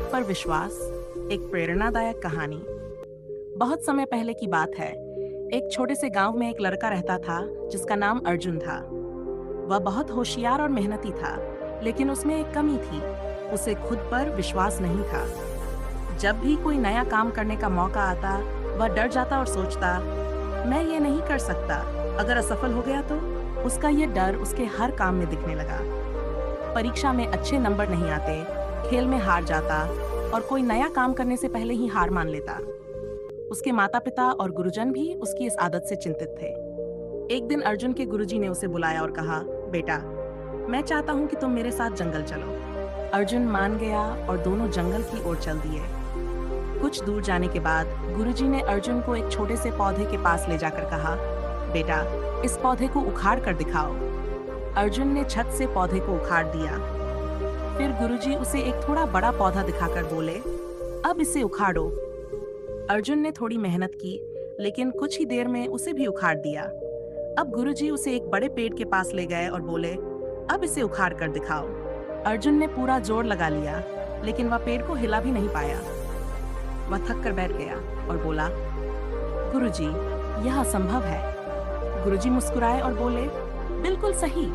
खुद पर विश्वास, एक प्रेरणादायक कहानी। बहुत समय पहले की बात है। एक छोटे से गांव में एक लड़का रहता था जिसका नाम अर्जुन था। वह बहुत होशियार और मेहनती था, लेकिन उसमें एक कमी थी। उसे खुद पर विश्वास नहीं था। जब भी कोई नया काम करने का मौका आता, वह डर जाता और सोचता, मैं ये नहीं कर सकता। अगर असफल हो गया तो? उसका ये डर उसके हर काम में दिखने लगा। परीक्षा में अच्छे नंबर नहीं आते, खेल में हार जाता और कोई नया काम करने से पहले ही हार मान लेता। उसके माता पिता और गुरुजन भी उसकी इस आदत से चिंतित थे। एक दिन अर्जुन के गुरुजी ने उसे बुलाया और कहा, बेटा, मैं चाहता हूँ कि तुम मेरे साथ जंगल चलो। अर्जुन मान गया और दोनों जंगल की ओर चल दिए। कुछ दूर जाने के बाद गुरुजी ने अर्जुन को एक छोटे से पौधे के पास ले जाकर कहा, बेटा, इस पौधे को उखाड़ कर दिखाओ। अर्जुन ने छत से पौधे को उखाड़ दिया। फिर गुरुजी उसे एक थोड़ा बड़ा पौधा दिखाकर बोले, अब इसे उखाड़ो। अर्जुन ने थोड़ी मेहनत की, लेकिन कुछ ही देर में उसे भी उखाड़ दिया। अब गुरुजी उसे एक बड़े पेड़ के पास ले गए और बोले, अब इसे उखाड़ कर दिखाओ। अर्जुन ने पूरा जोर लगा लिया, लेकिन वह पेड़ को हिला भी नहीं पाया। वह थक कर बैठ गया और बोला, गुरुजी, यह असंभव है। गुरुजी मुस्कुराए और बोले, बिल्कुल सही।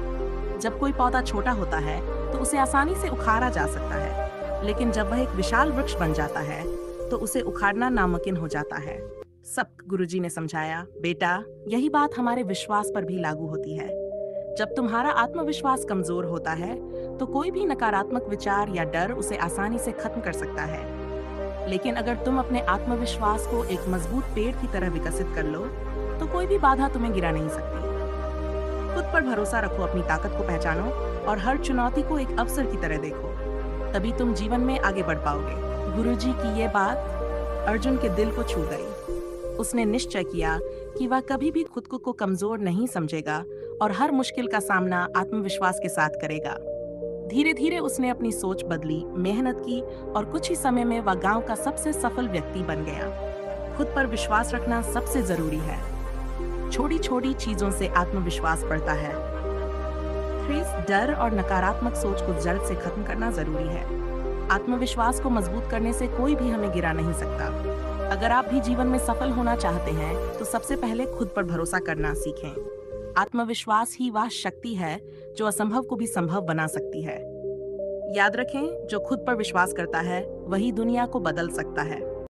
जब कोई पौधा छोटा होता है तो उसे आसानी से उखाड़ा जा सकता है, लेकिन जब वह एक विशाल वृक्ष बन जाता है तो उसे उखाड़ना नामुमकिन हो जाता है। सब गुरुजी ने समझाया, बेटा, यही बात हमारे विश्वास पर भी लागू होती है। जब तुम्हारा आत्मविश्वास कमजोर होता है तो कोई भी नकारात्मक विचार या डर उसे आसानी से खत्म कर सकता है। लेकिन अगर तुम अपने आत्मविश्वास को एक मजबूत पेड़ की तरह विकसित कर लो तो कोई भी बाधा तुम्हें गिरा नहीं सकती। खुद पर भरोसा रखो, अपनी ताकत को पहचानो और हर चुनौती को एक अवसर की तरह देखो। तभी तुम जीवन में आगे बढ़ पाओगे। गुरुजी की ये बात अर्जुन के दिल को छू गई। उसने निश्चय किया कि वह कभी भी खुद को कमजोर नहीं समझेगा और हर मुश्किल का सामना आत्मविश्वास के साथ करेगा। धीरे धीरे उसने अपनी सोच बदली, मेहनत की और कुछ ही समय में वह गांव का सबसे सफल व्यक्ति बन गया। खुद पर विश्वास रखना सबसे जरूरी है। छोटी छोटी चीजों से आत्मविश्वास बढ़ता है। डर और नकारात्मक सोच को जड़ से खत्म करना जरूरी है। आत्मविश्वास को मजबूत करने से कोई भी हमें गिरा नहीं सकता। अगर आप भी जीवन में सफल होना चाहते हैं तो सबसे पहले खुद पर भरोसा करना सीखें। आत्मविश्वास ही वह शक्ति है जो असंभव को भी संभव बना सकती है। याद रखें, जो खुद पर विश्वास करता है वही दुनिया को बदल सकता है।